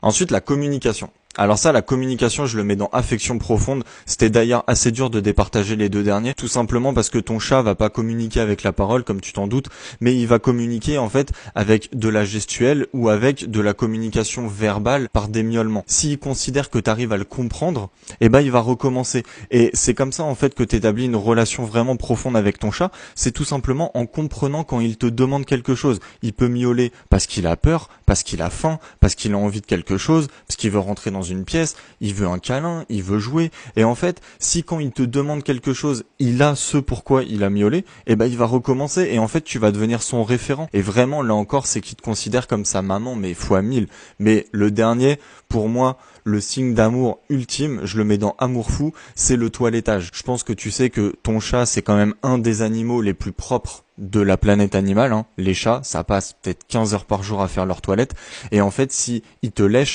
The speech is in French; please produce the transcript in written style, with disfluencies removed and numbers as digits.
Ensuite, la communication. Alors ça, la communication, je le mets dans affection profonde. C'était d'ailleurs assez dur de départager les deux derniers, tout simplement parce que ton chat va pas communiquer avec la parole, comme tu t'en doutes, mais il va communiquer en fait avec de la gestuelle ou avec de la communication verbale par des miaulements. S'il considère que tu arrives à le comprendre, eh ben il va recommencer. Et c'est comme ça en fait que tu établis une relation vraiment profonde avec ton chat. C'est tout simplement en comprenant quand il te demande quelque chose. Il peut miauler parce qu'il a peur, parce qu'il a faim, parce qu'il a envie de quelque chose, parce qu'il veut rentrer dans une pièce, il veut un câlin, il veut jouer. Et en fait, si quand il te demande quelque chose, il a ce pourquoi il a miaulé, eh ben il va recommencer. Et en fait, tu vas devenir son référent. Et vraiment, là encore, c'est qu'il te considère comme sa maman, mais fois 1000. Mais le dernier, pour moi, le signe d'amour ultime, je le mets dans amour fou, c'est le toilettage. Je pense que tu sais que ton chat, c'est quand même un des animaux les plus propres de la planète animale, hein. Les chats, ça passe peut-être 15 heures par jour à faire leur toilette. Et en fait, si ils te lèchent,